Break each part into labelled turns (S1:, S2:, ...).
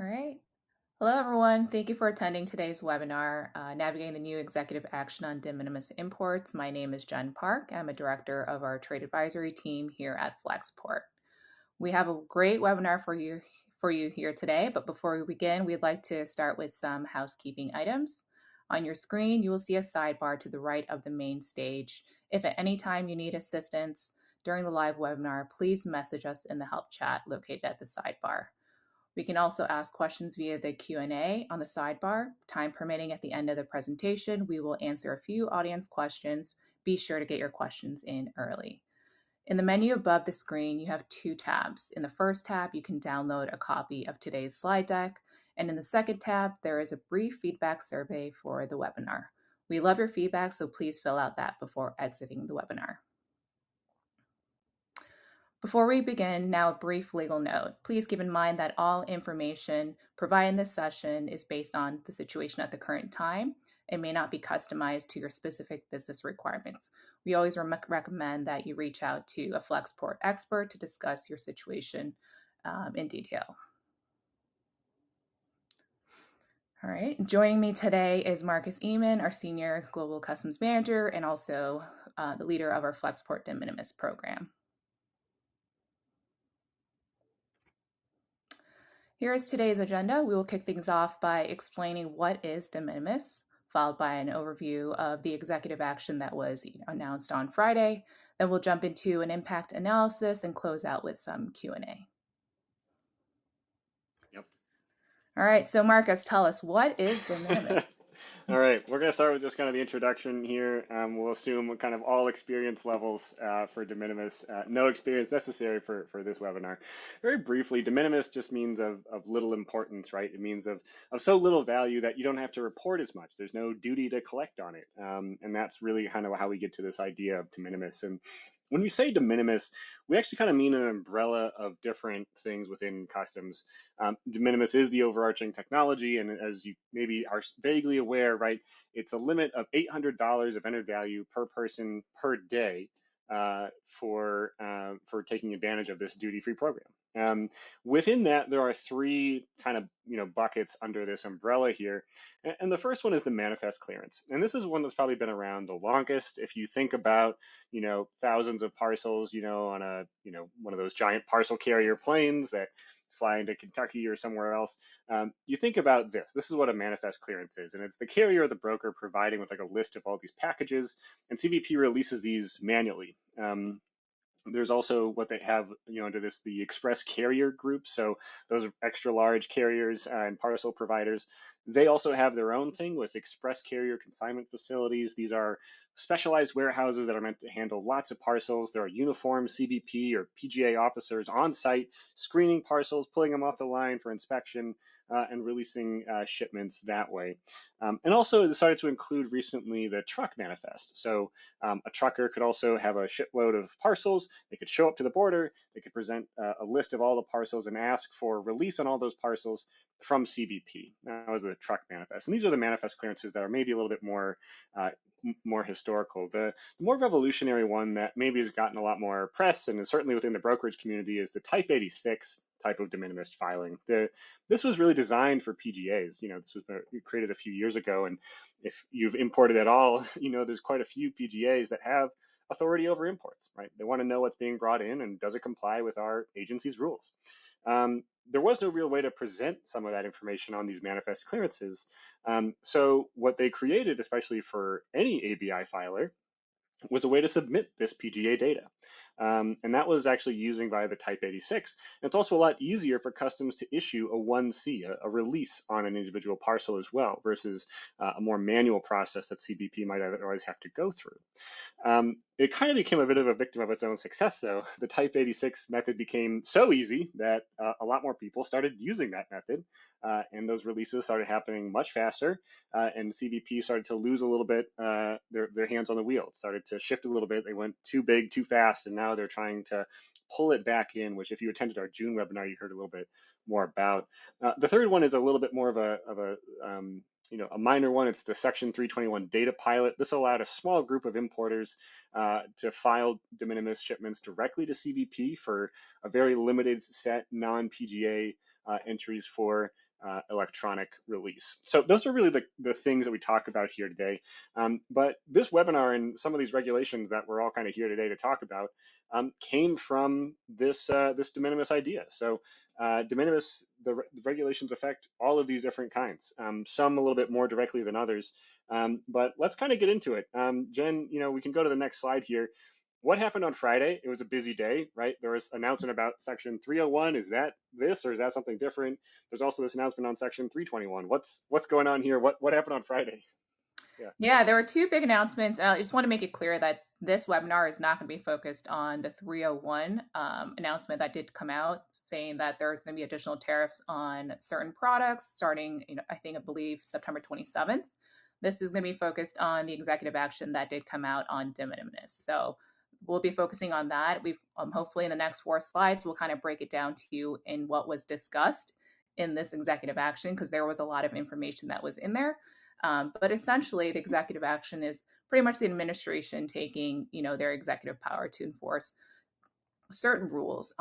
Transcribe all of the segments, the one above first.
S1: All right. Hello, everyone. Thank you for attending today's webinar, Navigating the New Executive Action on De Minimis Imports. My name is Jen Park. I'm a director of our trade advisory team here at Flexport. We have a great webinar for you here today, but before we begin, we'd like to start with some housekeeping items. On your screen, you will see a sidebar to the right of the main stage. If at any time you need assistance during the live webinar, please message us in the help chat located at the sidebar. We can also ask questions via the Q&A on the sidebar. Time permitting at the end of the presentation, we will answer a few audience questions. Be sure to get your questions in early. In the menu above the screen, you have two tabs. In the first tab, you can download a copy of today's slide deck. And in the second tab, there is a brief feedback survey for the webinar. We love your feedback, so please fill out that before exiting the webinar. Before we begin, now a brief legal note. Please keep in mind that all information provided in this session is based on the situation at the current time and may not be customized to your specific business requirements. We always recommend that you reach out to a Flexport expert to discuss your situation in detail. All right, joining me today is Marcus Eman, our Senior Global Customs Manager and also the leader of our Flexport De Minimis program. Here is today's agenda. We will kick things off by explaining what is de minimis, followed by an overview of the executive action that was announced on Friday. Then we'll jump into an impact analysis and close out with some Q&A.
S2: Yep.
S1: All right, so Marcus, tell us, what is de minimis?
S2: All right, we're going to start with just kind of the introduction here. We'll assume kind of all experience levels for de minimis, no experience necessary for this webinar. Very briefly, de minimis just means of little importance, right? It means of so little value that you don't have to report as much. There's no duty to collect on it. And that's really kind of how we get to this idea of de minimis. And when we say de minimis, we actually kind of mean an umbrella of different things within customs. De minimis is the overarching technology, and as you maybe are vaguely aware, right, it's a limit of $800 of entered value per person per day for taking advantage of this duty-free program. Within that, there are three kind of buckets under this umbrella here, and the first one is the manifest clearance, and this is one that's probably been around the longest. If you think about thousands of parcels, on a one of those giant parcel carrier planes that fly into Kentucky or somewhere else, you think about this. This is what a manifest clearance is, and it's the carrier or the broker providing with like a list of all these packages, and CBP releases these manually. There's also what they have, under this, the express carrier group. So those extra large carriers and parcel providers, they also have their own thing with express carrier consignment facilities. These are specialized warehouses that are meant to handle lots of parcels. There are uniformed CBP or PGA officers on site screening parcels, pulling them off the line for inspection, and releasing shipments that way. And also decided to include recently the truck manifest. So a trucker could also have a shipload of parcels. They could show up to the border. They could present a list of all the parcels and ask for release on all those parcels from CBP. That was a truck manifest. And these are the manifest clearances that are maybe a little bit more historical. The more revolutionary one that maybe has gotten a lot more press and is certainly within the brokerage community is the Type 86 type of de minimis filing. This was really designed for PGAs. This was created a few years ago, and if you've imported at all, there's quite a few PGAs that have authority over imports, right? They want to know what's being brought in and does it comply with our agency's rules. There was no real way to present some of that information on these manifest clearances. So what they created, especially for any ABI filer, was a way to submit this PGA data. And that was actually using via the Type 86. And it's also a lot easier for customs to issue a 1C, a release on an individual parcel as well, versus a more manual process that CBP might otherwise have to go through. It kind of became a bit of a victim of its own success, though. The Type 86 method became so easy that a lot more people started using that method, and those releases started happening much faster, and CBP started to lose a little bit their hands on the wheel. It started to shift a little bit. They went too big, too fast, and now they're trying to pull it back in, which if you attended our June webinar, you heard a little bit more about. The third one is a little bit more of a minor one. It's the Section 321 data pilot. This allowed a small group of importers to file de minimis shipments directly to CBP for a very limited set non-PGA entries for electronic release. So those are really the things that we talk about here today. But this webinar and some of these regulations that we're all kind of here today to talk about came from this de minimis idea. So de minimis, the regulations affect all of these different kinds, some a little bit more directly than others. But let's kind of get into it. Jen, we can go to the next slide here. What happened on Friday? It was a busy day, right? There was announcement about Section 301. Is that this or is that something different? There's also this announcement on Section 321. What's going on here? What happened on Friday? Yeah.
S1: Yeah, there were two big announcements. I just want to make it clear that this webinar is not going to be focused on the 301 announcement that did come out saying that there's going to be additional tariffs on certain products starting, I believe September 27th. This is going to be focused on the executive action that did come out on de minimis. So we'll be focusing on that. We've hopefully in the next 4 slides, we'll kind of break it down to you in what was discussed in this executive action because there was a lot of information that was in there. But essentially, the executive action is pretty much the administration taking, their executive power to enforce certain rules.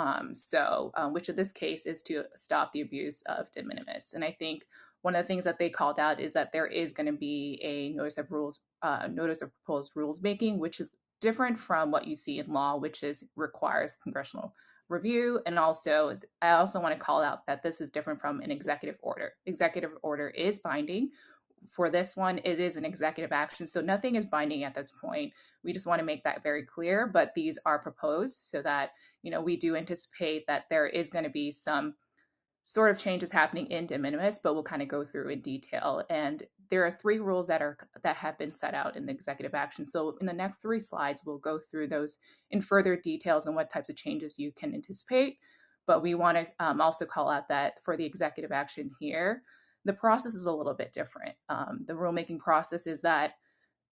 S1: Which in this case is to stop the abuse of de minimis. And I think one of the things that they called out is that there is going to be a notice of proposed rules making, which is different from what you see in law, which requires congressional review. And also, I also want to call out that this is different from an executive order. Executive order is binding. For this one, it is an executive action, so nothing is binding at this point. We just want to make that very clear, but these are proposed so that, we do anticipate that there is going to be some sort of changes happening in de minimis, but we'll kind of go through in detail. And there are 3 rules that have been set out in the executive action. So in the next 3 slides, we'll go through those in further details and what types of changes you can anticipate. But we want to also call out that for the executive action here, the process is a little bit different. The rulemaking process is that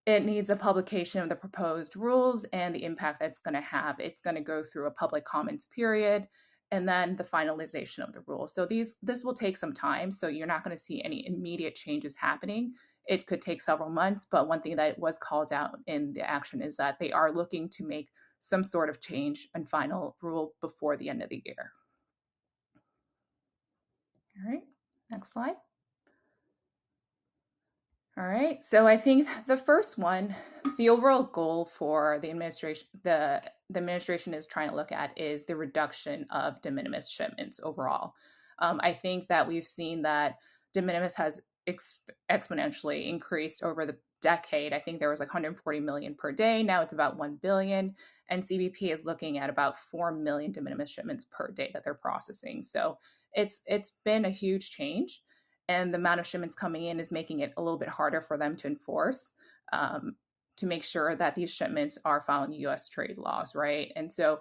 S1: it needs a publication of the proposed rules and the impact that's going to have. It's going to go through a public comments period and then the finalization of the rules. So this will take some time. So you're not going to see any immediate changes happening. It could take several months, but one thing that was called out in the action is that they are looking to make some sort of change and final rule before the end of the year. All right, next slide. All right. So I think the first one, the overall goal for the administration is trying to look at is the reduction of de minimis shipments overall. I think that we've seen that de minimis has exponentially increased over the decade. I think there was like 140 million per day. Now it's about 1 billion. And CBP is looking at about 4 million de minimis shipments per day that they're processing. So it's been a huge change, and the amount of shipments coming in is making it a little bit harder for them to enforce, to make sure that these shipments are following U.S. trade laws, right? And so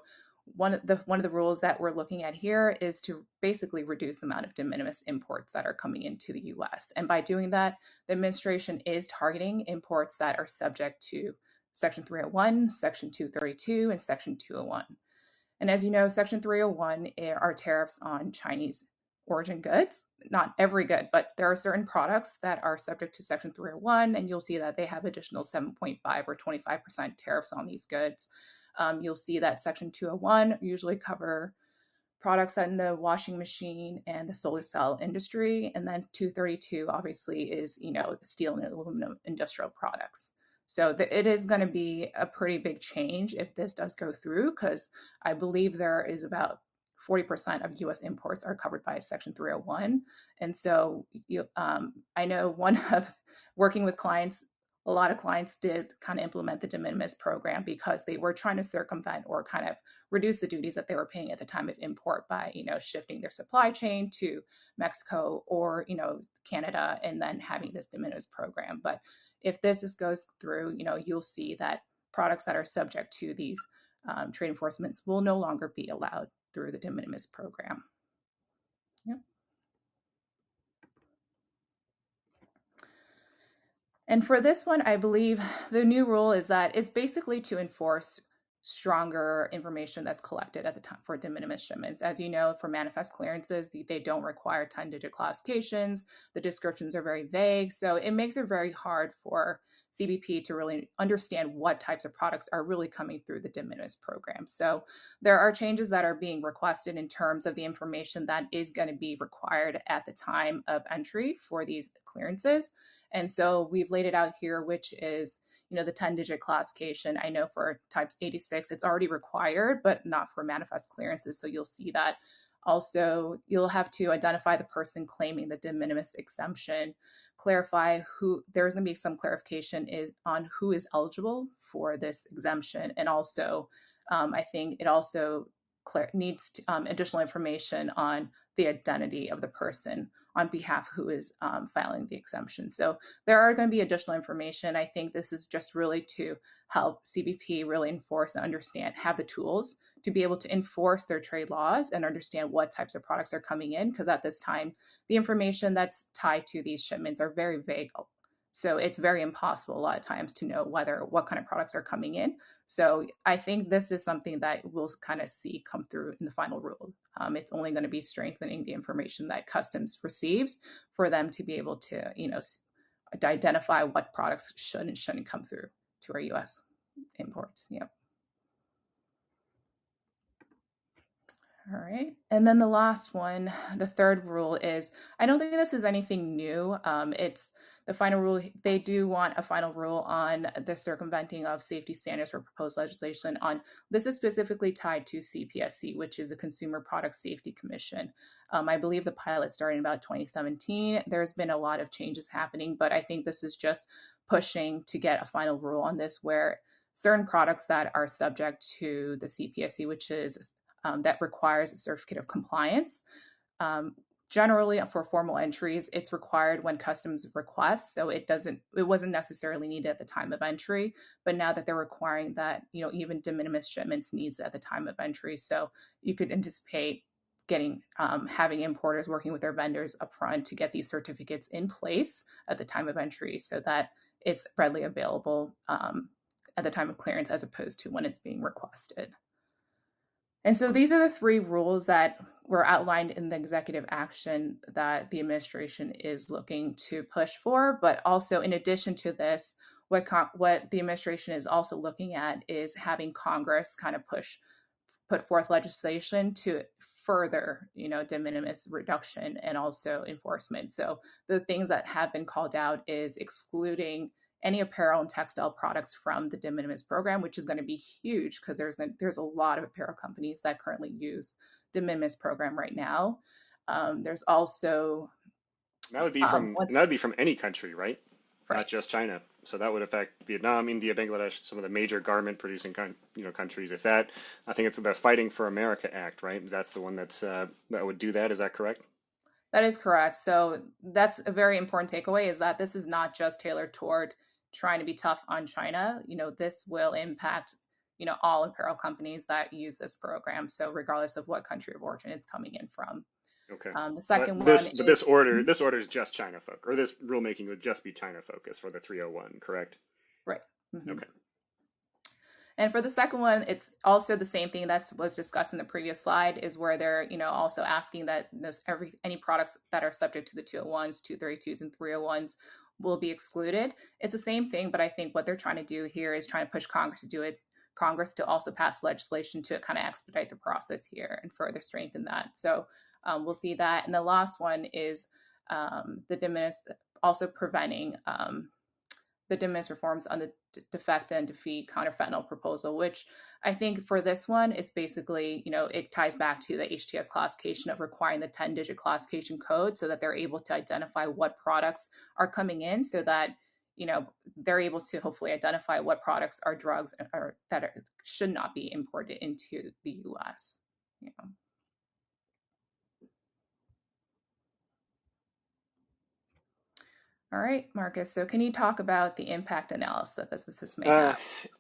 S1: one of the rules that we're looking at here is to basically reduce the amount of de minimis imports that are coming into the U.S. And by doing that, the administration is targeting imports that are subject to Section 301, Section 232, and Section 201. And as you know, Section 301 are tariffs on Chinese origin goods. Not every good, but there are certain products that are subject to Section 301, and you'll see that they have additional 7.5 or 25% tariffs on these goods. You'll see that Section 201 usually cover products in the washing machine and the solar cell industry. And then 232 obviously is, the steel and aluminum industrial products. So it is going to be a pretty big change if this does go through, because I believe there is about 40% of U.S. imports are covered by Section 301. And so I know one of working with clients, a lot of clients did kind of implement the de minimis program because they were trying to circumvent or kind of reduce the duties that they were paying at the time of import by, shifting their supply chain to Mexico or, Canada, and then having this de minimis program. But if this just goes through, you'll see that products that are subject to these trade enforcements will no longer be allowed through the de minimis program. Yep. And for this one, I believe the new rule is that it's basically to enforce stronger information that's collected at the time for de minimis shipments. As you know, for manifest clearances, they don't require 10-digit classifications. The descriptions are very vague. So it makes it very hard for CBP to really understand what types of products are really coming through the de minimis program. So there are changes that are being requested in terms of the information that is going to be required at the time of entry for these clearances. And so we've laid it out here, which is the 10-digit classification. I know for types 86, it's already required, but not for manifest clearances. So you'll see that. Also, you'll have to identify the person claiming the de minimis exemption, clarify who, there's going to be some clarification is on who is eligible for this exemption. And also, I think it also needs additional information on the identity of the person on behalf who is filing the exemption. So there are going to be additional information. I think this is just really to help CBP really enforce and understand, have the tools to be able to enforce their trade laws and understand what types of products are coming in. Because at this time, the information that's tied to these shipments are very vague. So it's very impossible a lot of times to know what kind of products are coming in. So I think this is something that we'll kind of see come through in the final rule. It's only going to be strengthening the information that customs receives for them to be able to, to identify what products should and shouldn't come through to our U.S. imports. Yep. All right. And then the last one, the third rule is, I don't think this is anything new. It's the final rule. They do want a final rule on the circumventing of safety standards for proposed legislation on, this is specifically tied to CPSC, which is a Consumer Product Safety Commission. I believe the pilot started in about 2017. There's been a lot of changes happening, but I think this is just pushing to get a final rule on this where certain products that are subject to the CPSC, which is that requires a certificate of compliance. Generally, for formal entries, it's required when customs requests, so it wasn't necessarily needed at the time of entry. But now that they're requiring that, even de minimis shipments needs at the time of entry, so you could anticipate having importers working with their vendors upfront to get these certificates in place at the time of entry, so that it's readily available at the time of clearance as opposed to when it's being requested. And so these are the three rules that were outlined in the executive action that the administration is looking to push for. But also, in addition to this, what the administration is also looking at is having Congress kind of put forth legislation to further, de minimis reduction and also enforcement. So the things that have been called out is excluding any apparel and textile products from the de minimis program, which is going to be huge because there's a lot of apparel companies that currently use de minimis program right now. There's also
S2: that would be from any country, right?
S1: Right.
S2: Not just China. So that would affect Vietnam, India, Bangladesh, some of the major garment producing countries. If that, I think it's the Fighting for America Act, right? That's the one that would do that. Is that correct?
S1: That is correct. So that's a very important takeaway, is that this is not just tailored toward trying to be tough on China. This will impact, all apparel companies that use this program. So regardless of what country of origin it's coming in from.
S2: Okay.
S1: The second
S2: But
S1: one
S2: this, but
S1: is,
S2: this order is just China focused, or this rulemaking would just be China focused for the 301, correct?
S1: right. Mm-hmm.
S2: Okay.
S1: And for the second one, it's also the same thing that was discussed in the previous slide, is where they're, also asking that any products that are subject to the 201s, 232s, and 301s will be excluded. It's the same thing, but I think what they're trying to do here is trying to push Congress to do it. Congress to also pass legislation to kind of expedite the process here and further strengthen that. So we'll see that. And the last one is the de minimis, also preventing the de minimis reforms on the defect and defeat counterfentanyl proposal, which I think for this one, it's basically, it ties back to the HTS classification of requiring the 10-digit classification code so that they're able to identify what products are coming in, so that, they're able to hopefully identify what products are drugs that should not be imported into the U.S. All right, Marcus. So can you talk about the impact analysis that this may have?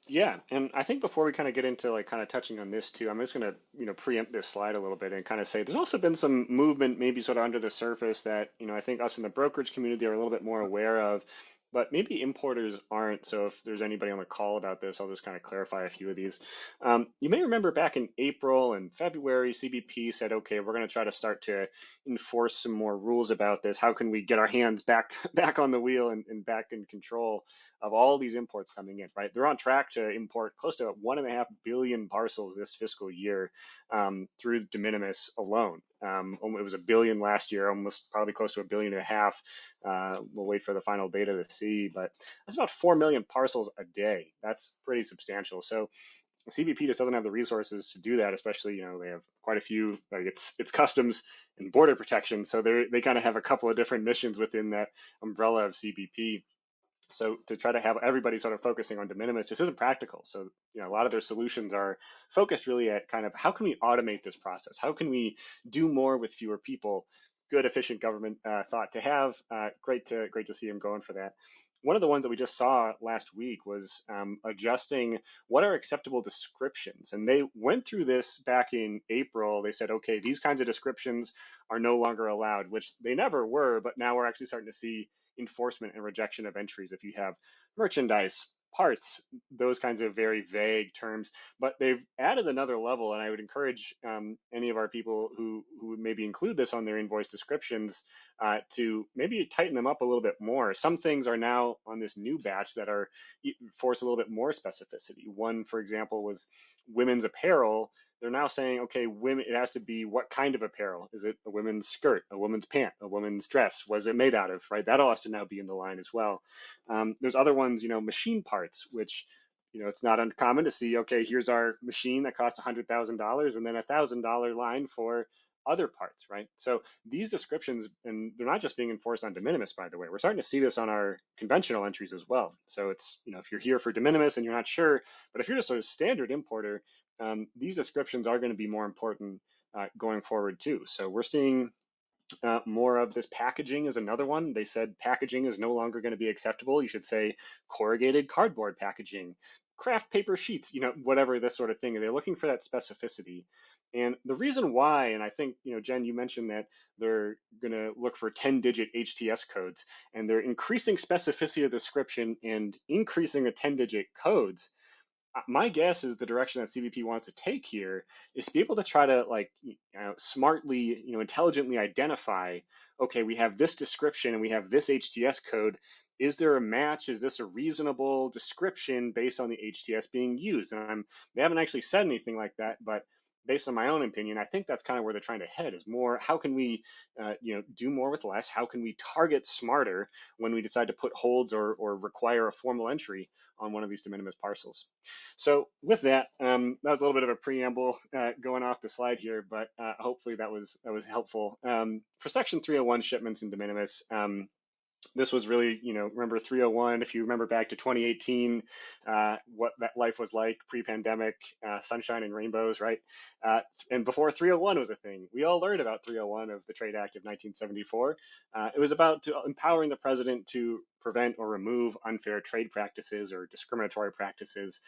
S2: Yeah, and I think before we kind of get into kind of touching on this too, I'm just going to preempt this slide a little bit and kind of say there's also been some movement maybe sort of under the surface that I think us in the brokerage community are a little bit more aware of, but maybe importers aren't. So if there's anybody on the call about this, I'll just kind of clarify a few of these. You may remember back in April and February, CBP said, okay, we're going to try to start to enforce some more rules about this. How can we get our hands back on the wheel and back in control of all these imports coming in, right? They're on track to import close to 1.5 billion parcels this fiscal year through de minimis alone. It was a billion last year, almost probably close to 1.5 billion. We'll wait for the final data to see, but that's about 4 million parcels a day. That's pretty substantial. So CBP just doesn't have the resources to do that, especially, they have quite a few, like it's customs and border protection. So they kind of have a couple of different missions within that umbrella of CBP. So to try to have everybody sort of focusing on de minimis just isn't practical. So, a lot of their solutions are focused really at kind of how can we automate this process? How can we do more with fewer people? Good, efficient government thought to have. Great to see them going for that. One of the ones that we just saw last week was adjusting what are acceptable descriptions. And they went through this back in April. They said, okay, these kinds of descriptions are no longer allowed, which they never were, but now we're actually starting to see enforcement and rejection of entries if you have merchandise, parts, those kinds of very vague terms. But they've added another level, and I would encourage any of our people who maybe include this on their invoice descriptions to maybe tighten them up a little bit more. Some things are now on this new batch that are force a little bit more specificity. One, for example, was women's apparel. They're now saying, okay, women, it has to be what kind of apparel? Is it a women's skirt, a woman's pant, a woman's dress? What is it made out of, right? That all has to now be in the line as well. There's other ones, machine parts, which, it's not uncommon to see, okay, here's our machine that costs $100,000 and then $1,000 line for other parts, right? So these descriptions, and they're not just being enforced on de minimis, by the way. We're starting to see this on our conventional entries as well. So it's, if you're here for de minimis and you're not sure, but if you're just a standard importer, these descriptions are going to be more important going forward too. So we're seeing more of this. Packaging is another one. They said packaging is no longer going to be acceptable. You should say corrugated cardboard packaging, craft paper sheets, whatever, this sort of thing. They're looking for that specificity. And the reason why, and I think, Jen, you mentioned that they're going to look for 10-digit HTS codes, and they're increasing specificity of description and increasing the 10-digit codes. My guess is the direction that CBP wants to take here is to be able to try to smartly, intelligently identify, okay, we have this description and we have this HTS code. Is there a match? Is this a reasonable description based on the HTS being used? And they haven't actually said anything like that, but based on my own opinion, I think that's kind of where they're trying to head, is more, how can we, do more with less? How can we target smarter when we decide to put holds or require a formal entry on one of these de minimis parcels? So with that, that was a little bit of a preamble going off the slide here, but hopefully that was helpful. For Section 301 shipments and de minimis, this was really, remember 301, if you remember back to 2018, what that life was like pre-pandemic, sunshine and rainbows, right? And before 301 was a thing, we all learned about 301 of the Trade Act of 1974. It was about empowering the president to prevent or remove unfair trade practices or discriminatory practices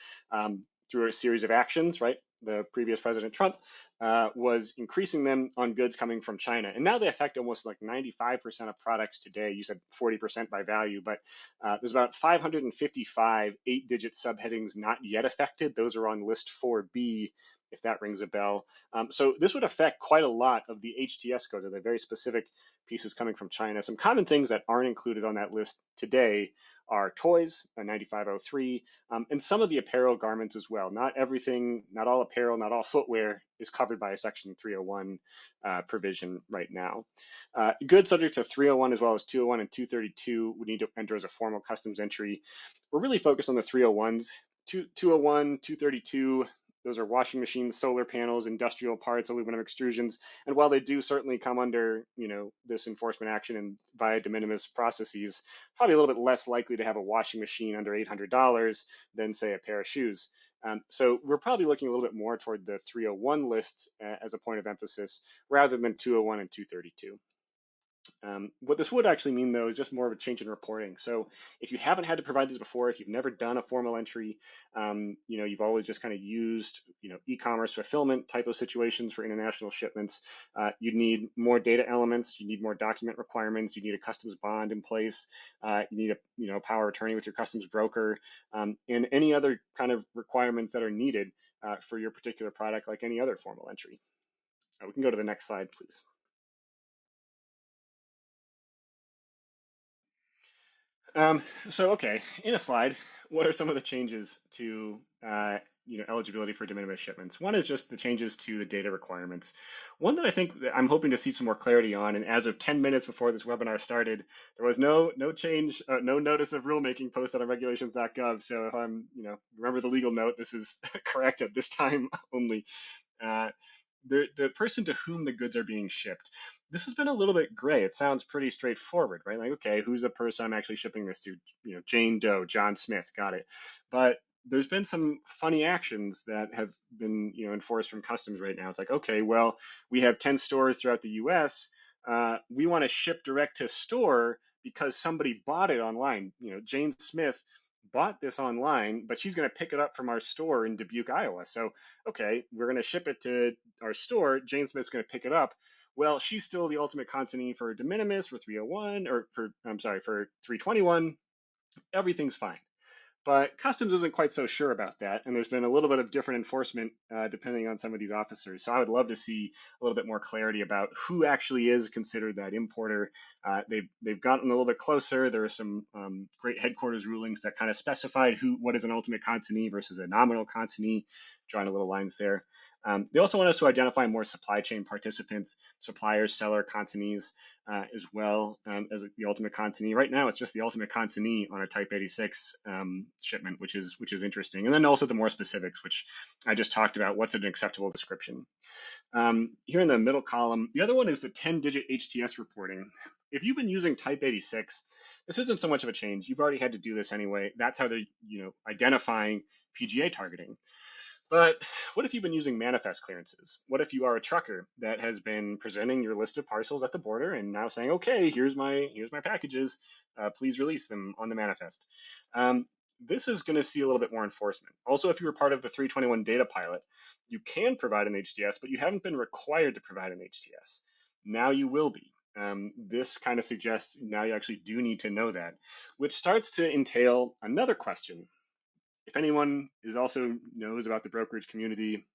S2: through a series of actions, right? The previous President Trump was increasing them on goods coming from China. And now they affect almost like 95% of products today. You said 40% by value, but there's about 555 8-digit subheadings not yet affected. Those are on list 4B, if that rings a bell. So this would affect quite a lot of the HTS codes, or the very specific pieces coming from China. Some common things that aren't included on that list today are toys, 9503, and some of the apparel garments as well. Not everything, not all apparel, not all footwear is covered by a Section 301 provision right now. Goods subject to 301 as well as 201 and 232 would need to enter as a formal customs entry. We're really focused on the 301s. 201, 232, those are washing machines, solar panels, industrial parts, aluminum extrusions. And while they do certainly come under, this enforcement action and via de minimis processes, probably a little bit less likely to have a washing machine under $800 than, say, a pair of shoes. So we're probably looking a little bit more toward the 301 lists as a point of emphasis rather than 201 and 232. What this would actually mean, though, is just more of a change in reporting. So if you haven't had to provide this before, if you've never done a formal entry, you've always just kind of used, e-commerce fulfillment type of situations for international shipments, you'd need more data elements, you need more document requirements, you need a customs bond in place, you need a power of attorney with your customs broker, and any other kind of requirements that are needed for your particular product, like any other formal entry. We can go to the next slide, please. Okay, in a slide, what are some of the changes to eligibility for de minimis shipments? One is just the changes to the data requirements. One that I think that I'm hoping to see some more clarity on, and as of 10 minutes before this webinar started, there was no change, no notice of rulemaking posted on regulations.gov. So if remember the legal note, this is correct at this time only. The person to whom the goods are being shipped. This has been a little bit gray. It sounds pretty straightforward, right? Like, okay, who's the person I'm actually shipping this to? Jane Doe, John Smith, got it. But there's been some funny actions that have been, enforced from customs right now. It's like, okay, well, we have 10 stores throughout the U.S. We want to ship direct to store because somebody bought it online. Jane Smith bought this online, but she's going to pick it up from our store in Dubuque, Iowa. So, okay, we're going to ship it to our store. Jane Smith's going to pick it up. Well, she's still the ultimate consignee for de minimis, for 301, or for 321. Everything's fine. But customs isn't quite so sure about that, and there's been a little bit of different enforcement depending on some of these officers. So I would love to see a little bit more clarity about who actually is considered that importer. They've gotten a little bit closer. There are some great headquarters rulings that kind of specified what is an ultimate consignee versus a nominal consignee, drawing a little lines there. They also want us to identify more supply chain participants, suppliers, seller, consignees, as well as the ultimate consignee. Right now, it's just the ultimate consignee on a Type 86 shipment, which is interesting. And then also the more specifics, which I just talked about. What's an acceptable description? Here in the middle column, the other one is the 10-digit HTS reporting. If you've been using Type 86, this isn't so much of a change. You've already had to do this anyway. That's how they're identifying PGA targeting. But what if you've been using manifest clearances? What if you are a trucker that has been presenting your list of parcels at the border and now saying, okay, here's my packages, please release them on the manifest? This is going to see a little bit more enforcement. Also, if you were part of the 321 data pilot, you can provide an HTS, but you haven't been required to provide an HTS. Now you will be. This kind of suggests now you actually do need to know that, which starts to entail another question. If anyone also knows about the brokerage community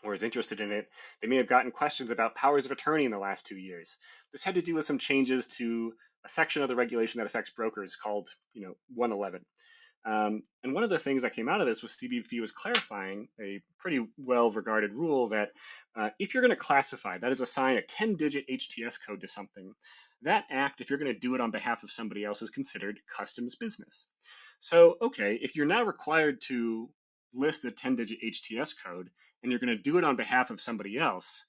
S2: or is interested in it, they may have gotten questions about powers of attorney in the last 2 years. This had to do with some changes to a section of the regulation that affects brokers called 111. And one of the things that came out of this was CBP was clarifying a pretty well-regarded rule that if you're going to classify, that is assign a 10-digit HTS code to something, that act, if you're going to do it on behalf of somebody else, is considered customs business. So, okay, if you're now required to list a 10-digit HTS code and you're going to do it on behalf of somebody else,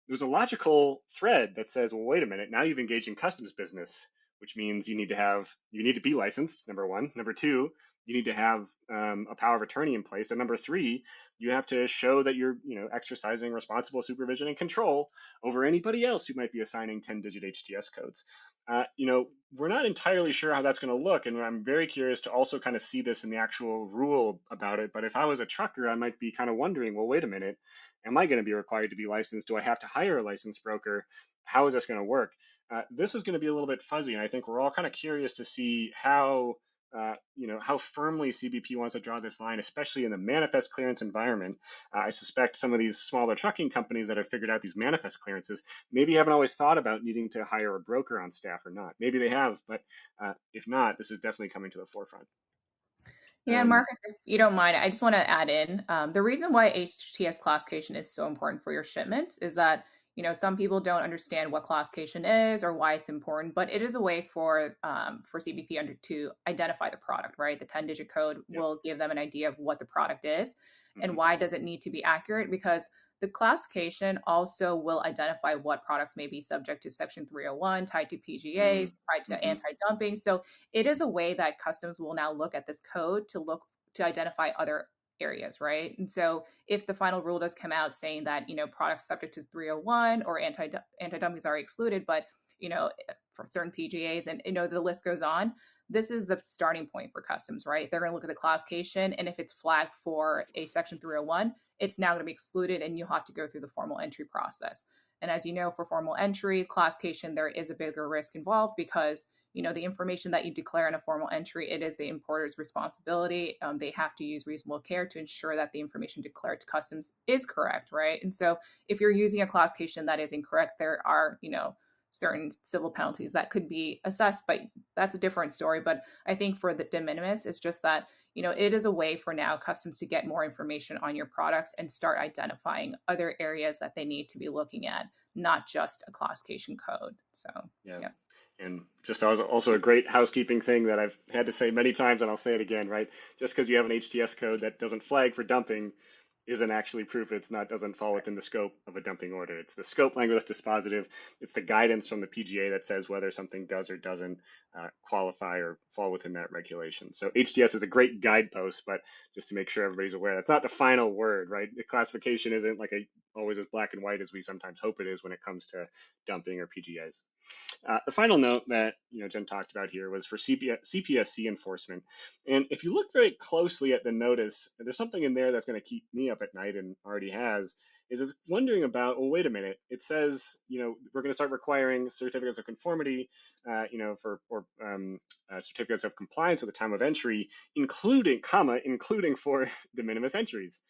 S2: there's a logical thread that says, well, wait a minute, now you've engaged in customs business, which means you need to be licensed, number one. Number two, you need to have a power of attorney in place. And number three, you have to show that you're exercising responsible supervision and control over anybody else who might be assigning 10-digit HTS codes. We're not entirely sure how that's going to look, and I'm very curious to also kind of see this in the actual rule about it. But if I was a trucker, I might be kind of wondering, well, wait a minute, am I going to be required to be licensed? Do I have to hire a licensed broker? How is this going to work? This is going to be a little bit fuzzy, and I think we're all kind of curious to see how firmly CBP wants to draw this line, especially in the manifest clearance environment. I suspect some of these smaller trucking companies that have figured out these manifest clearances maybe haven't always thought about needing to hire a broker on staff or not. Maybe they have, but if not, this is definitely coming to the forefront.
S1: Yeah, Marcus, if you don't mind, I just want to add in the reason why HTS classification is so important for your shipments is that some people don't understand what classification is or why it's important, but it is a way for CBP to identify the product, right? The 10-digit code will give them an idea of what the product is and why does it need to be accurate, because the classification also will identify what products may be subject to Section 301, tied to PGAs, tied to anti-dumping. So it is a way that customs will now look at this code to identify other areas, right? And so if the final rule does come out saying that, products subject to 301 or anti-dumping are excluded, but, for certain PGAs, and the list goes on. This is the starting point for customs, right? They're going to look at the classification, and if it's flagged for a Section 301, it's now going to be excluded, and you'll have to go through the formal entry process. And as you know, for formal entry classification, there is a bigger risk involved because the information that you declare in a formal entry, it is the importer's responsibility. They have to use reasonable care to ensure that the information declared to customs is correct, right? And so if you're using a classification that is incorrect, there are certain civil penalties that could be assessed, but that's a different story. But I think for the de minimis, it's just that it is a way for now customs to get more information on your products and start identifying other areas that they need to be looking at, not just a classification code. So
S2: Yeah.
S1: yeah.
S2: And just also a great housekeeping thing that I've had to say many times, and I'll say it again, right? Just because you have an HTS code that doesn't flag for dumping isn't actually proof doesn't fall within the scope of a dumping order. It's the scope language that's dispositive. It's the guidance from the PGA that says whether something does or doesn't qualify or fall within that regulation. So HTS is a great guidepost, but just to make sure everybody's aware, that's not the final word, right? The classification isn't like always as black and white as we sometimes hope it is when it comes to dumping or PGAs. The final note that Jen talked about here was for CPSC enforcement. And if you look very closely at the notice, there's something in there that's going to keep me up at night and already has, is it's wondering about, well, wait a minute. It says, we're going to start requiring certificates of conformity, certificates of compliance at the time of entry, including for de minimis entries,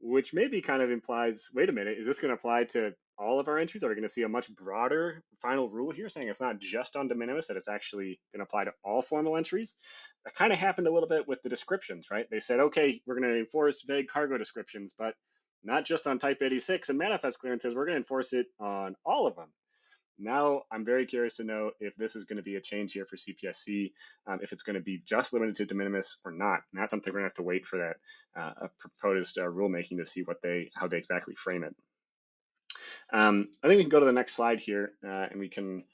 S2: which maybe kind of implies, wait a minute, is this going to apply to all of our entries? Are we going to see a much broader final rule here saying it's not just on de minimis, that it's actually going to apply to all formal entries? That kind of happened a little bit with the descriptions, right? They said, okay, we're going to enforce vague cargo descriptions, but not just on Type 86 and manifest clearances, we're going to enforce it on all of them. Now, I'm very curious to know if this is going to be a change here for CPSC, if it's going to be just limited to de minimis or not. And that's something we're going to have to wait for that proposed rulemaking to see how they exactly frame it. I think we can go to the next slide here, and we can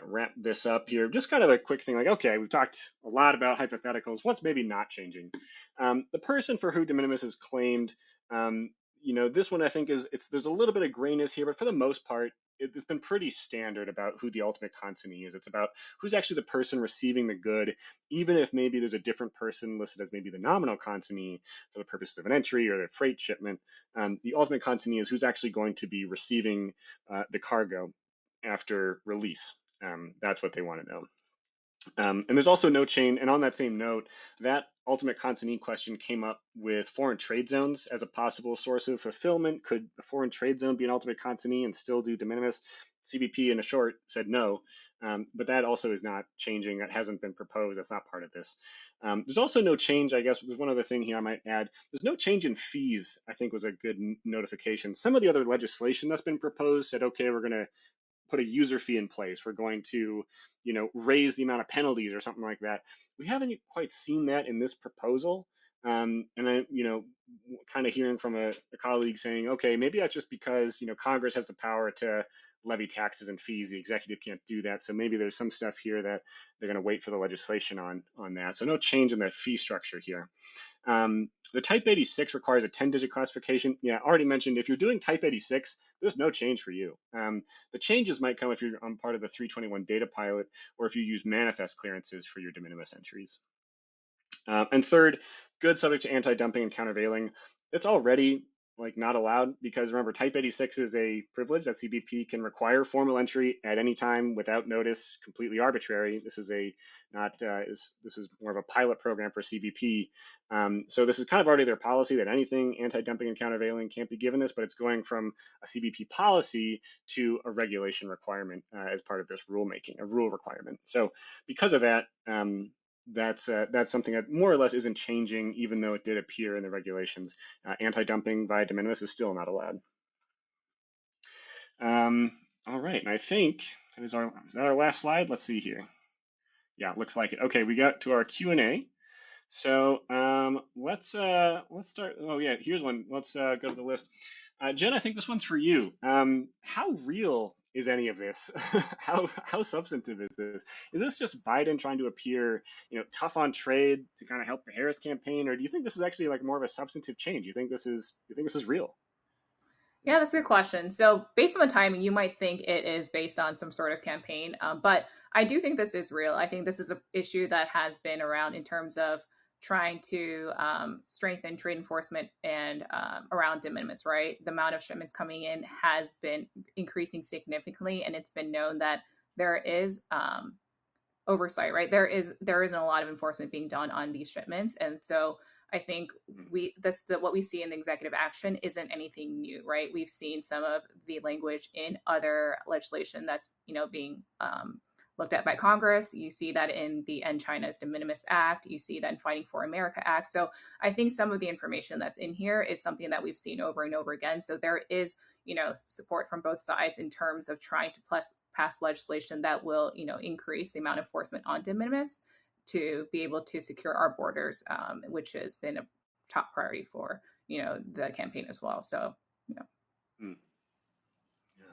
S2: wrap this up here. Just kind of a quick thing, like, okay, we've talked a lot about hypotheticals. What's maybe not changing? The person for who de minimis is claimed, this one I think there's a little bit of grayness here, but for the most part, it's been pretty standard about who the ultimate consignee is. It's about who's actually the person receiving the good, even if maybe there's a different person listed as maybe the nominal consignee for the purposes of an entry or the freight shipment. The ultimate consignee is who's actually going to be receiving the cargo after release. That's what they want to know. And there's also no change. And on that same note, that ultimate consignee question came up with foreign trade zones as a possible source of fulfillment. Could a foreign trade zone be an ultimate consignee and still do de minimis? CBP in a short said no, but that also is not changing. That hasn't been proposed. That's not part of this. There's also no change, I guess. There's one other thing here I might add. There's no change in fees, I think was a good notification. Some of the other legislation that's been proposed said, okay, we're going to put a user fee in place. We're going to, raise the amount of penalties or something like that. We haven't quite seen that in this proposal. And then, kind of hearing from a colleague saying, okay, maybe that's just because, Congress has the power to levy taxes and fees. The executive can't do that. So maybe there's some stuff here that they're going to wait for the legislation on that. So no change in that fee structure here. The Type 86 requires a 10-digit classification. Yeah, I already mentioned if you're doing Type 86, there's no change for you. The changes might come if you're on part of the 321 data pilot or if you use manifest clearances for your de minimis entries. And third, goods subject to anti-dumping and countervailing. It's already not allowed because remember, Type 86 is a privilege that CBP can require formal entry at any time without notice, completely arbitrary. This is this is more of a pilot program for CBP. So this is kind of already their policy that anything anti-dumping and countervailing can't be given this, but it's going from a CBP policy to a regulation requirement as part of this rulemaking, a rule requirement. So because of that, that's something that more or less isn't changing, even though it did appear in the regulations. Anti-dumping via de minimis is still not allowed. All right, and I think is that our last slide? Let's see here. Yeah, looks like it. Okay, we got to our Q&A. So let's start. Oh yeah, here's one. Let's go to the list. Jen, I think this one's for you. How real is any of this? How substantive is this? Is this just Biden trying to appear, tough on trade to kind of help the Harris campaign, or do you think this is actually more of a substantive change? You think this is real?
S1: Yeah, that's a good question. So, based on the timing, you might think it is based on some sort of campaign, but I do think this is real. I think this is an issue that has been around in terms of trying to strengthen trade enforcement and around de minimis, right? The amount of shipments coming in has been increasing significantly, and it's been known that there is oversight, right? There isn't a lot of enforcement being done on these shipments, and so I think what we see in the executive action isn't anything new, right? We've seen some of the language in other legislation that's being looked at by Congress. You see that in the End China's De Minimis Act. You see that in Fighting for America Act. So I think some of the information that's in here is something that we've seen over and over again. So there is support from both sides in terms of trying to pass legislation that will increase the amount of enforcement on de minimis to be able to secure our borders, which has been a top priority for the campaign as well. So
S2: Mm. Yeah.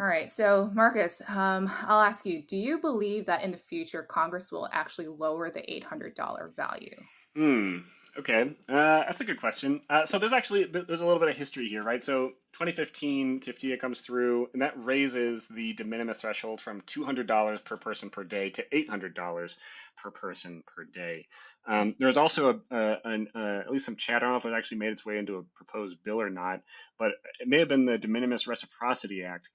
S1: all right, so Marcus, I'll ask you, do you believe that in the future Congress will actually lower the $800 value?
S2: Hmm. Okay. That's a good question. So there's a little bit of history here, right? So 2015, TIFTIA comes through, and that raises the de minimis threshold from $200 per person per day to $800 per person per day. There's also at least some chat. I don't know if it actually made its way into a proposed bill or not, but it may have been the De Minimis Reciprocity Act.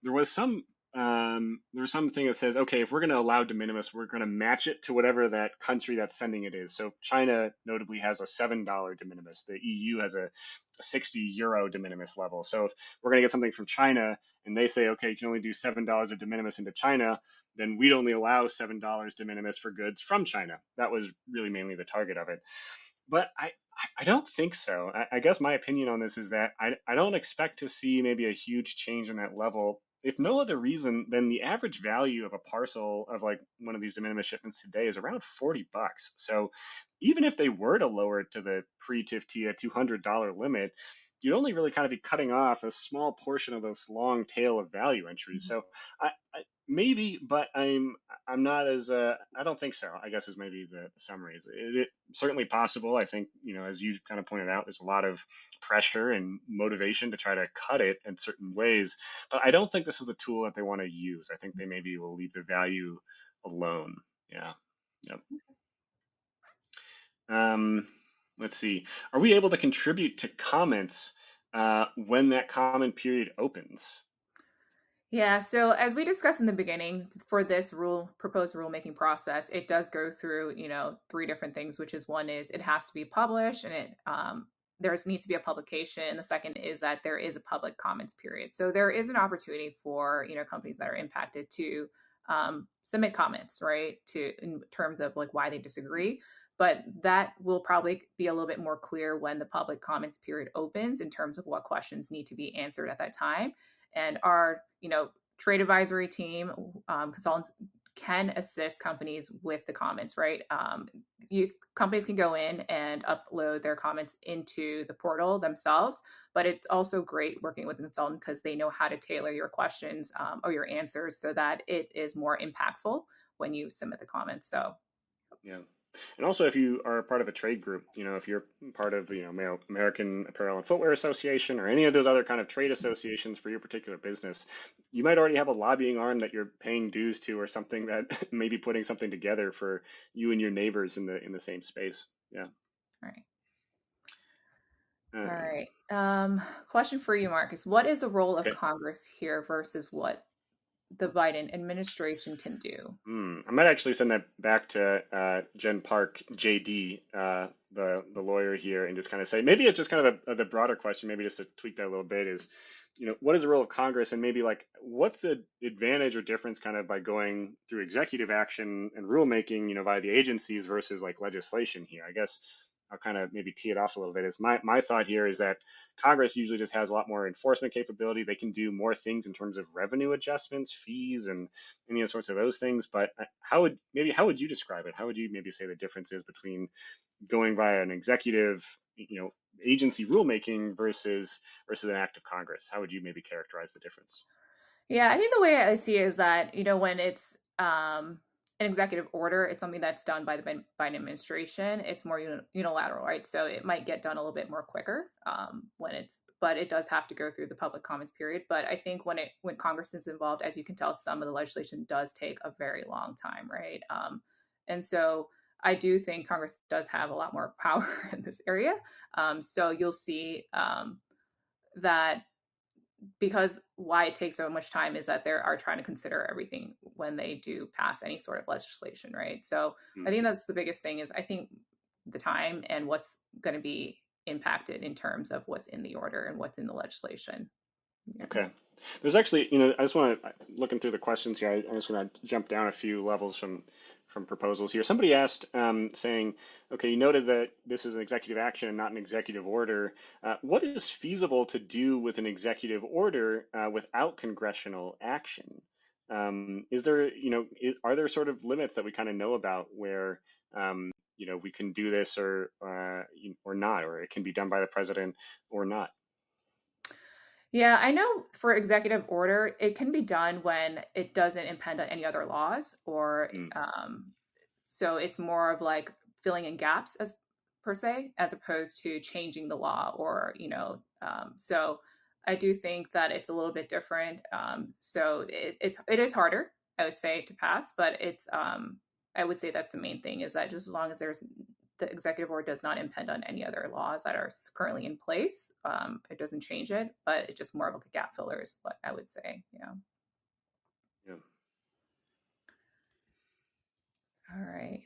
S2: There was something that says, okay, if we're going to allow de minimis, we're going to match it to whatever that country that's sending it is. So China notably has a $7 de minimis. The EU has a 60 euro de minimis level. So if we're going to get something from China and they say, okay, you can only do $7 of de minimis into China, then we'd only allow $7 de minimis for goods from China. That was really mainly the target of it. But I don't think so. I guess my opinion on this is that I don't expect to see maybe a huge change in that level. If no other reason, then the average value of a parcel of like one of these de minimis shipments today is around $40. So even if they were to lower it to the pre-TIFTIA $200 limit, you'd only really kind of be cutting off a small portion of this long tail of value entries. So maybe, but I'm not as I don't think so. I guess is maybe the summary. It certainly possible. I think as you kind of pointed out, there's a lot of pressure and motivation to try to cut it in certain ways, but I don't think this is the tool that they want to use. I think they maybe will leave the value alone. Yeah. Yep. Um, let's see. Are we able to contribute to comments when that comment period opens?
S1: Yeah, so as we discussed in the beginning, for this proposed rulemaking process, it does go through, three different things, which is one is it has to be published and there needs to be a publication. And the second is that there is a public comments period. So there is an opportunity for, companies that are impacted to submit comments, right? In terms of like why they disagree. But that will probably be a little bit more clear when the public comments period opens in terms of what questions need to be answered at that time. And our trade advisory team consultants can assist companies with the comments, right? Companies can go in and upload their comments into the portal themselves, but it's also great working with a consultant because they know how to tailor your questions or your answers so that it is more impactful when you submit the comments. So
S2: Yeah. And also, if you are part of a trade group, if you're part of, American Apparel and Footwear Association or any of those other kind of trade associations for your particular business, you might already have a lobbying arm that you're paying dues to or something that maybe putting something together for you and your neighbors in the same space. Yeah.
S1: all right.
S2: All
S1: All
S2: right.
S1: right. Question for you, Marcus. What is the role of
S2: Okay.
S1: Congress here versus what the Biden administration can do?
S2: I might actually send that back to Jen Park, JD, the lawyer here, and just kind of say maybe it's just kind of the broader question, maybe just to tweak that a little bit is, what is the role of Congress, and maybe like what's the advantage or difference kind of by going through executive action and rulemaking, via the agencies versus like legislation here. I guess I'll kind of maybe tee it off a little bit. Is my thought here is that Congress usually just has a lot more enforcement capability. They can do more things in terms of revenue adjustments, fees, and any of sorts of those things. But how would you describe it? How would you maybe say the difference is between going via an executive, agency rulemaking versus an act of Congress? How would you maybe characterize the difference?
S1: Yeah, I think the way I see it is that, when it's an executive order, it's something that's done by the Biden administration. It's more unilateral, right? So it might get done a little bit more quicker when it's but it does have to go through the public comments period. But I think when Congress is involved, as you can tell, some of the legislation does take a very long time, right? And so I do think Congress does have a lot more power in this area. So you'll see that, because why it takes so much time is that they are trying to consider everything when they do pass any sort of legislation, right? So I think that's the biggest thing, is I think the time and what's going to be impacted in terms of what's in the order and what's in the legislation. Yeah.
S2: Okay. There's actually, I just want to, looking through the questions here, I'm just going to jump down a few levels from proposals here. Somebody asked, saying, okay, you noted that this is an executive action and not an executive order. What is feasible to do with an executive order without congressional action? Is there, are there sort of limits that we kind of know about where, we can do this or not, or it can be done by the president or not?
S1: Yeah, I know for executive order, it can be done when it doesn't impede on any other laws, or
S2: Mm,
S1: so it's more of like filling in gaps, as per se, as opposed to changing the law, or so I do think that it's a little bit different. So it is harder, I would say, to pass, but it's I would say that's the main thing, is that just as long as the executive order does not impede on any other laws that are currently in place, it doesn't change it, but it's just more of like a gap filler is what I would say. Yeah.
S2: yeah.
S1: All right.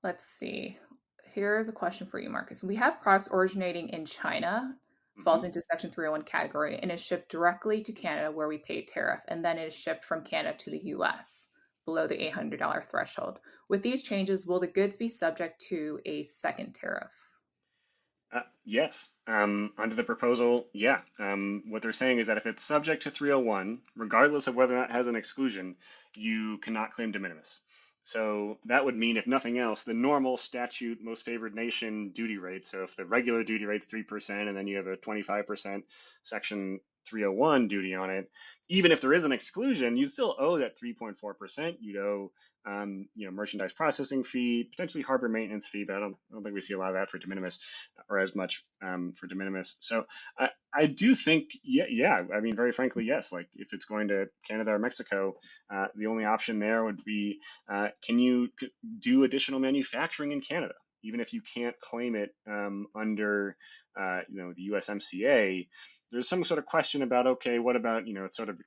S1: Let's see. Here's a question for you, Marcus. We have products originating in China, falls
S2: Hmm.
S1: into Section 301 category, and is shipped directly to Canada, where we pay tariff, and then it is shipped from Canada to the US below the $800 threshold. With these changes, will the goods be subject to a second tariff?
S2: Yes. Under the proposal, yeah. What they're saying is that if it's subject to 301, regardless of whether or not it has an exclusion, you cannot claim de minimis. So that would mean, if nothing else, the normal statute most favored nation duty rate. So if the regular duty rate's 3% and then you have a 25% Section 301 duty on it, even if there is an exclusion, you still owe that 3.4%. You'd owe merchandise processing fee, potentially harbor maintenance fee, but I don't think we see a lot of that for de minimis, or as much for de minimis. So I do think, yeah. I mean, very frankly, yes. Like if it's going to Canada or Mexico, the only option there would be, can you do additional manufacturing in Canada, even if you can't claim it under, the USMCA. There's some sort of question about, okay, what about, it's sort of,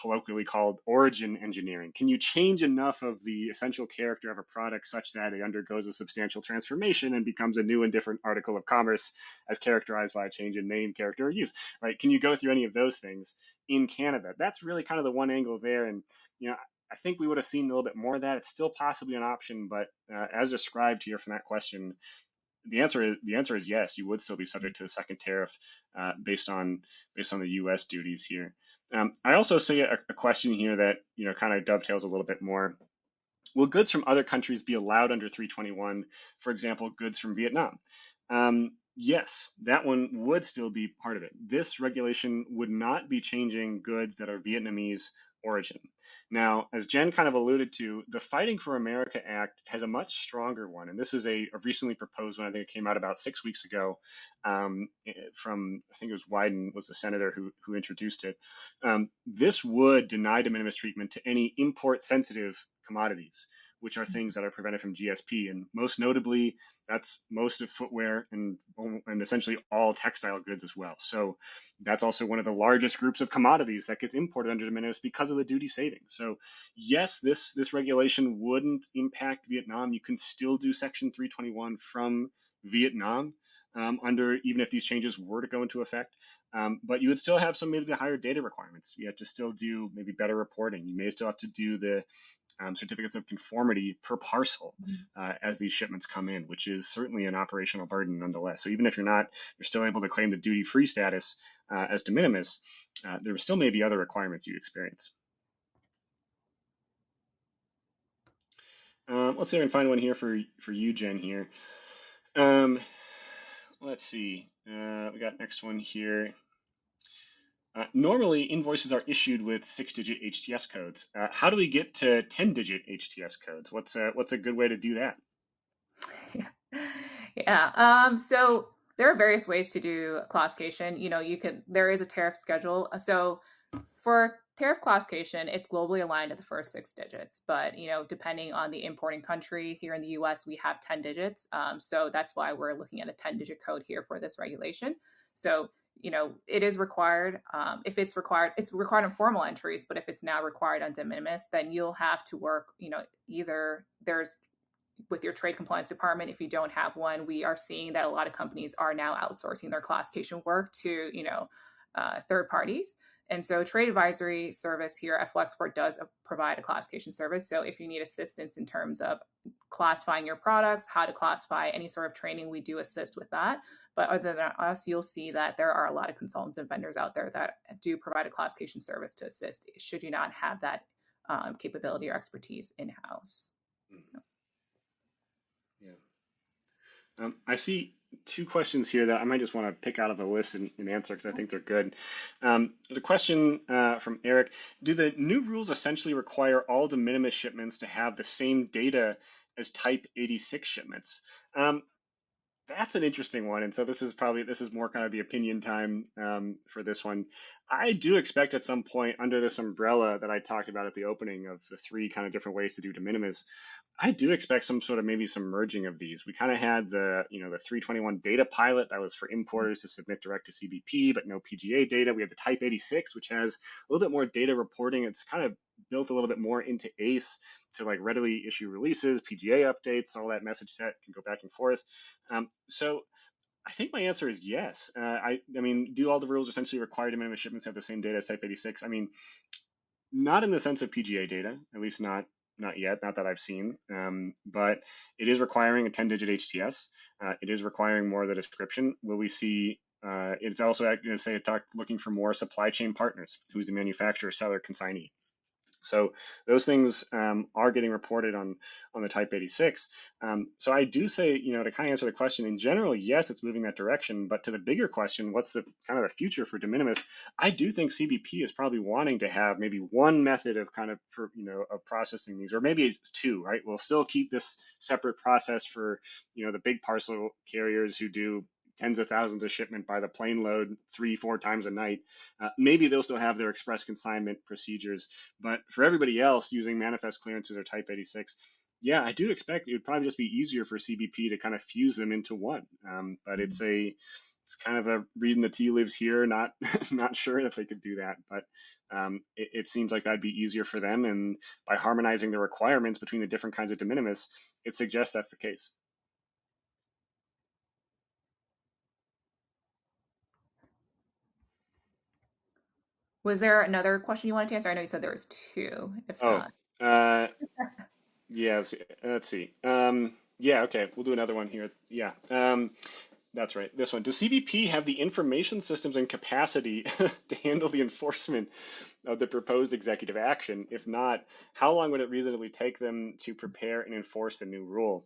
S2: colloquially called origin engineering. Can you change enough of the essential character of a product such that it undergoes a substantial transformation and becomes a new and different article of commerce, as characterized by a change in name, character, or use, right? Can you go through any of those things in Canada? That's really kind of the one angle there. And, I think we would have seen a little bit more of that. It's still possibly an option, but as described here from that question, the answer is yes. You would still be subject to the second tariff based on the U.S. duties here. I also see a question here that kind of dovetails a little bit more. Will goods from other countries be allowed under 321? For example, goods from Vietnam. Yes, that one would still be part of it. This regulation would not be changing goods that are Vietnamese origin. Now, as Jen kind of alluded to, the Fighting for America Act has a much stronger one, and this is a recently proposed one. I think it came out about 6 weeks ago from, I think it was Wyden was the senator who introduced it. This would deny de minimis treatment to any import-sensitive commodities, which are things that are prevented from GSP, and most notably, that's most of footwear and essentially all textile goods as well. So that's also one of the largest groups of commodities that gets imported under de minimis because of the duty savings. So yes, this regulation wouldn't impact Vietnam. You can still do Section 321 from Vietnam under, even if these changes were to go into effect. But you would still have some maybe the higher data requirements. You have to still do maybe better reporting. You may still have to do the certificates of conformity per parcel as these shipments come in, which is certainly an operational burden nonetheless. So even if you're still able to claim the duty-free status as de minimis, there still may be other requirements you experience. Let's see if I can find one here for you, Jen, here. Let's see. We got next one here. Normally, invoices are issued with 6-digit HTS codes. How do we get to 10-digit HTS codes? What's a good way to do that?
S1: Yeah. So There are various ways to do classification. There is a tariff schedule. So for tariff classification, it's globally aligned to the first 6 digits. But, depending on the importing country, here in the US, we have 10 digits. So that's why we're looking at a 10-digit code here for this regulation. So, it is required. If it's required on formal entries, but if it's now required on de minimis, then you'll have to work, either there's with your trade compliance department. If you don't have one, we are seeing that a lot of companies are now outsourcing their classification work to third parties. And so trade advisory service here at Flexport does provide a classification service. So if you need assistance in terms of classifying your products, how to classify, any sort of training, we do assist with that. But other than us, you'll see that there are a lot of consultants and vendors out there that do provide a classification service to assist should you not have that capability or expertise in-house.
S2: Mm-hmm. Yeah. I see 2 questions here that I might just want to pick out of the list and answer because I think they're good. The question from Eric: do the new rules essentially require all de minimis shipments to have the same data as Type 86 shipments? That's an interesting one, and so this is more kind of the opinion time for this one. I do expect at some point under this umbrella that I talked about at the opening of the 3 kind of different ways to do de minimis, I do expect some sort of maybe some merging of these. We kind of had the 321 data pilot that was for importers to submit direct to CBP, but no PGA data. We have the Type 86, which has a little bit more data reporting. It's kind of built a little bit more into ACE to like readily issue releases, PGA updates, all that message set can go back and forth. So I think my answer is yes. I mean, do all the rules essentially require de minimis shipments to have the same data as Type 86? I mean, not in the sense of PGA data, at least not yet, not that I've seen. But it is requiring a 10-digit HTS. It is requiring more of the description. Will we see? It's also going to say looking for more supply chain partners. Who's the manufacturer, seller, consignee? So those things are getting reported on the Type 86. So I do say, to kind of answer the question, in general, yes, it's moving that direction. But to the bigger question, what's the kind of the future for de minimis? I do think CBP is probably wanting to have maybe one method of kind of, of processing these, or maybe it's 2, right? We'll still keep this separate process for, the big parcel carriers who do tens of thousands of shipment by the plane load 3-4 times a night. Maybe they'll still have their express consignment procedures, but for everybody else using manifest clearances or Type 86, yeah, I do expect it would probably just be easier for CBP to kind of fuse them into one. But it's kind of a reading the tea leaves here, not sure if they could do that, but it seems like that'd be easier for them. And by harmonizing the requirements between the different kinds of de minimis, it suggests that's the case.
S1: Was there another question you wanted to answer? I know you said there was 2. If not,
S2: yeah. Let's see. Yeah, okay. We'll do another one here. Yeah. That's right. This one. Does CBP have the information systems and capacity to handle the enforcement of the proposed executive action? If not, how long would it reasonably take them to prepare and enforce the new rule?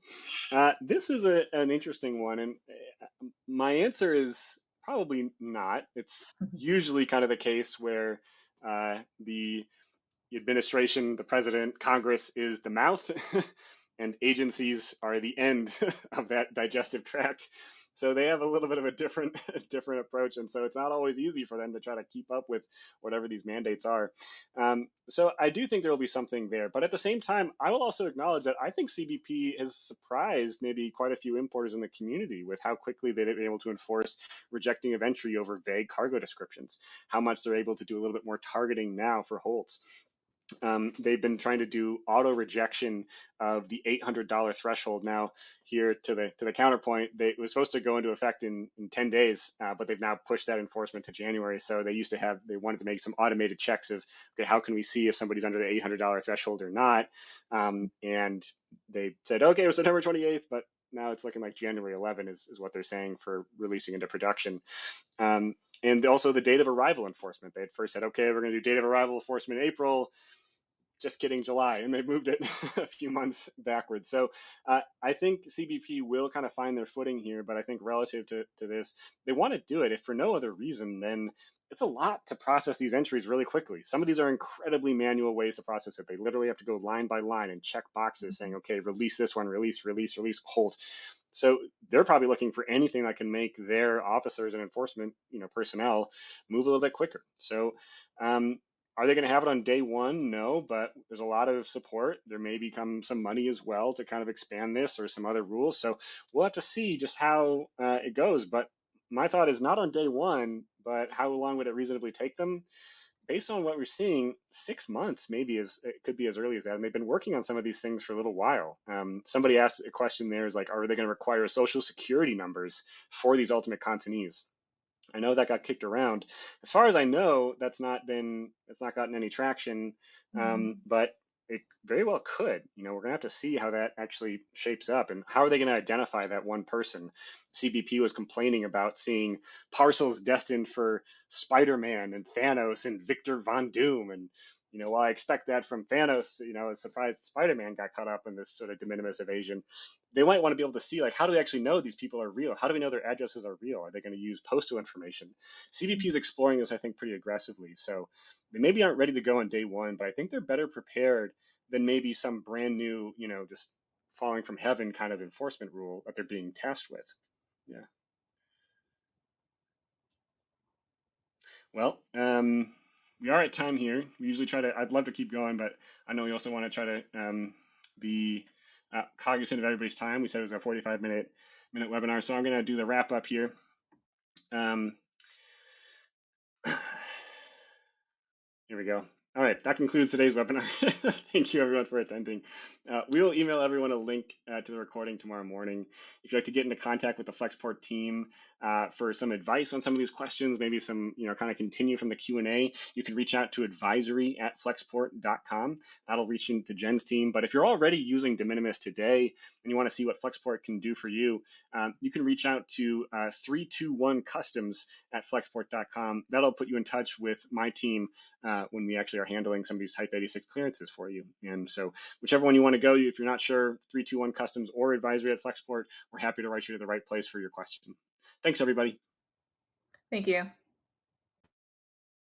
S2: This is an interesting one, and my answer is probably not. It's usually kind of the case where the administration, the president, Congress is the mouth, and agencies are the end of that digestive tract. So they have a little bit of a different approach, and so it's not always easy for them to try to keep up with whatever these mandates are. So I do think there will be something there, but at the same time, I will also acknowledge that I think CBP has surprised maybe quite a few importers in the community with how quickly they've been able to enforce rejecting of entry over vague cargo descriptions, how much they're able to do a little bit more targeting now for holds. They've been trying to do auto rejection of the $800 threshold. Now, here to the counterpoint, it was supposed to go into effect in 10 days, but they've now pushed that enforcement to January. So they wanted to make some automated checks of, okay, how can we see if somebody's under the $800 threshold or not? And they said, okay, it was September 28th, but now it's looking like January 11 is what they're saying for releasing into production. And also the date of arrival enforcement. They had first said, okay, we're going to do date of arrival enforcement in April. Just kidding, July, and they moved it a few months backwards. So I think CBP will kind of find their footing here, but I think relative to this, they want to do it, if for no other reason, then it's a lot to process these entries really quickly. Some of these are incredibly manual ways to process it. They literally have to go line by line and check boxes saying, okay, release this one, release, hold. So they're probably looking for anything that can make their officers and enforcement, personnel move a little bit quicker. So are they going to have it on day one? No, but there's a lot of support. There may become some money as well to kind of expand this or some other rules. So we'll have to see just how it goes. But my thought is not on day one, but how long would it reasonably take them? Based on what we're seeing, 6 months maybe it could be as early as that. And they've been working on some of these things for a little while. Somebody asked a question there is like, are they going to require social security numbers for these ultimate consignees? I know that got kicked around. As far as I know, it's not gotten any traction, but it very well could. We're going to have to see how that actually shapes up and how are they going to identify that one person. CBP was complaining about seeing parcels destined for Spider-Man and Thanos and Victor Von Doom. And, while I expect that from Thanos, I was surprised Spider-Man got caught up in this sort of de minimis evasion. They might want to be able to see, like, how do we actually know these people are real? How do we know their addresses are real? Are they going to use postal information? CBP is exploring this, I think, pretty aggressively. So they maybe aren't ready to go on day one, but I think they're better prepared than maybe some brand new, just falling from heaven kind of enforcement rule that they're being tasked with. Yeah. Well, we are at time here. We usually I'd love to keep going, but I know we also want to try to be cognizant of everybody's time. We said it was a 45-minute webinar, so I'm going to do the wrap up here. Here we go. All right, that concludes today's webinar. Thank you everyone for attending. We will email everyone a link to the recording tomorrow morning. If you'd like to get into contact with the Flexport team for some advice on some of these questions, maybe some, kind of continue from the Q&A, you can reach out to advisory@flexport.com. That'll reach into Jen's team. But if you're already using de minimis today and you want to see what Flexport can do for you, you can reach out to 321customs@flexport.com. That'll put you in touch with my team when we actually are handling some of these Type 86 clearances for you. And so whichever one you want to go, if you're not sure, 321 Customs or Advisory at Flexport, we're happy to write you to the right place for your question. Thanks, everybody.
S1: Thank you.